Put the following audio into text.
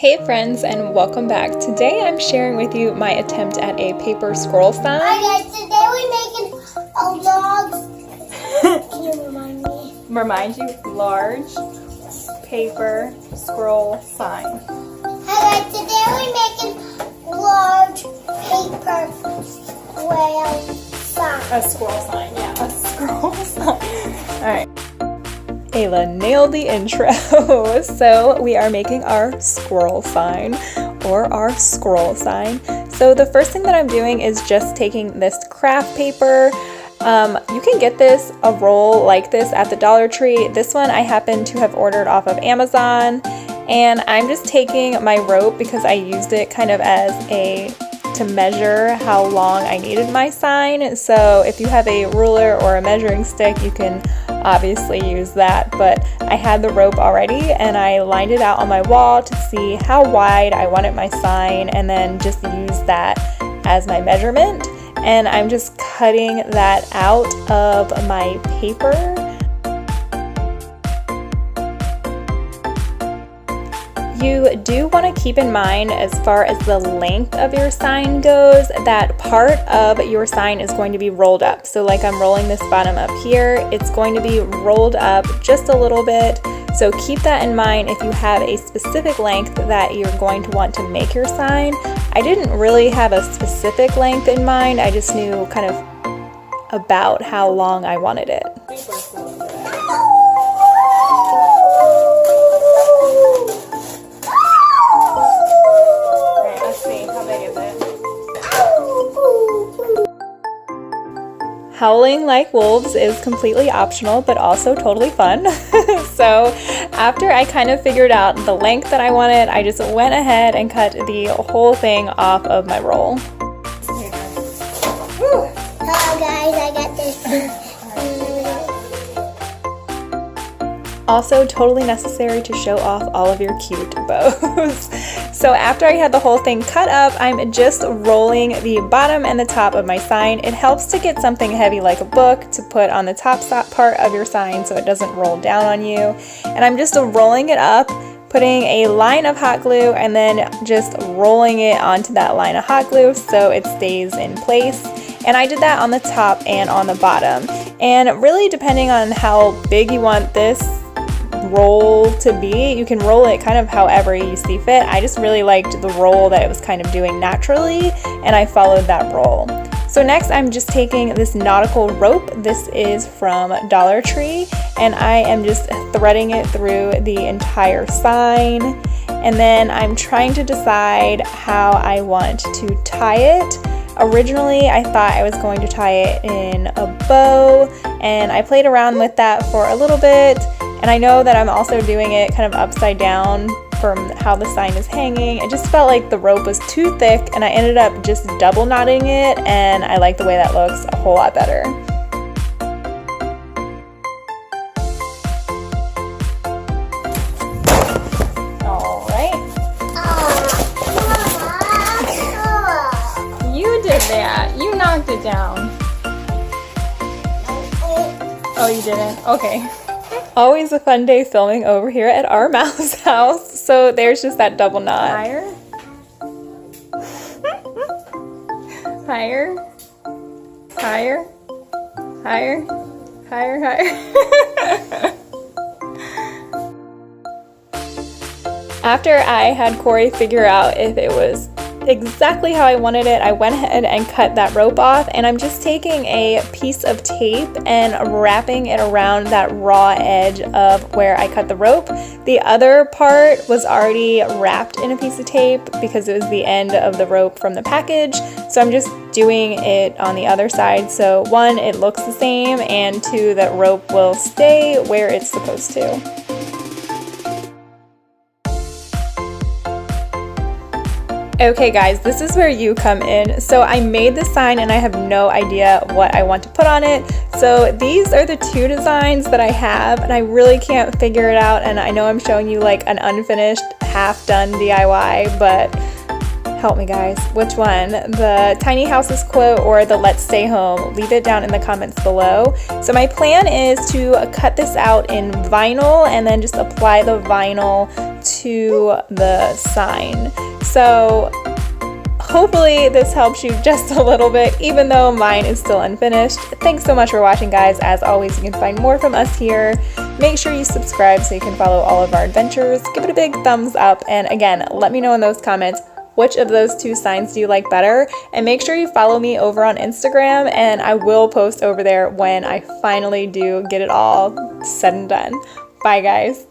Hey friends, and welcome back. Today I'm sharing with you my attempt at a paper scroll sign. Hi guys, today we're making a large, can you remind me? Remind you, large paper scroll sign. Hi guys, today we're making large paper square sign. A scroll sign, yeah, a scroll sign. Alright. Ayla nailed the intro. So we are making our squirrel sign or our scroll sign. So the first thing that I'm doing is just taking this craft paper. You can get this, a roll like this at the Dollar Tree. This one I happen to have ordered off of Amazon. And I'm just taking my rope because I used it kind of as to measure how long I needed my sign. So if you have a ruler or a measuring stick, you can obviously use that, but I had the rope already and I lined it out on my wall to see how wide I wanted my sign and then just use that as my measurement. And I'm just cutting that out of my paper. You do want to keep in mind, as far as the length of your sign goes, that part of your sign is going to be rolled up. So like I'm rolling this bottom up here, it's going to be rolled up just a little bit. So keep that in mind if you have a specific length that you're going to want to make your sign. I didn't really have a specific length in mind, I just knew kind of about how long I wanted it. Howling like wolves is completely optional, but also totally fun. So after I kind of figured out the length that I wanted, I just went ahead and cut the whole thing off of my roll. Hello guys, I got this. Also totally necessary to show off all of your cute bows. So after I had the whole thing cut up, I'm just rolling the bottom and the top of my sign. It helps to get something heavy like a book to put on the top part of your sign so it doesn't roll down on you. And I'm just rolling it up, putting a line of hot glue, and then just rolling it onto that line of hot glue so it stays in place. And I did that on the top and on the bottom. And really, depending on how big you want this roll to be, you can roll it kind of however you see fit. I just really liked the roll that it was kind of doing naturally, and I followed that roll. So next I'm just taking this nautical rope. This is from Dollar Tree, and I am just threading it through the entire sign. And then I'm trying to decide how I want to tie it. Originally, I thought I was going to tie it in a bow, and I played around with that for a little bit. And I know that I'm also doing it kind of upside down from how the sign is hanging. It just felt like the rope was too thick, and I ended up just double knotting it, and I like the way that looks a whole lot better. All right. You did that. You knocked it down. Oh, you didn't? Okay. Always a fun day filming over here at our mouse house. So there's just that double knot. Higher. Higher. Higher. Higher. Higher. Higher. After I had Corey figure out if it was exactly how I wanted it, I went ahead and cut that rope off, and I'm just taking a piece of tape and wrapping it around that raw edge of where I cut the rope. The other part was already wrapped in a piece of tape because it was the end of the rope from the package, so I'm just doing it on the other side, so one, it looks the same, and two, that rope will stay where it's supposed to. Okay guys, this is where you come in. So I made this sign and I have no idea what I want to put on it. So these are the two designs that I have, and I really can't figure it out, and I know I'm showing you like an unfinished, half-done DIY, but help me guys, which one? The tiny houses quote or the let's stay home? Leave it down in the comments below. So my plan is to cut this out in vinyl and then just apply the vinyl to the sign. So hopefully this helps you just a little bit, even though mine is still unfinished. Thanks so much for watching, guys. As always, you can find more from us here. Make sure you subscribe so you can follow all of our adventures. Give it a big thumbs up, and again, let me know in those comments which of those two signs do you like better, and make sure you follow me over on Instagram, and I will post over there when I finally do get it all said and done. Bye, guys.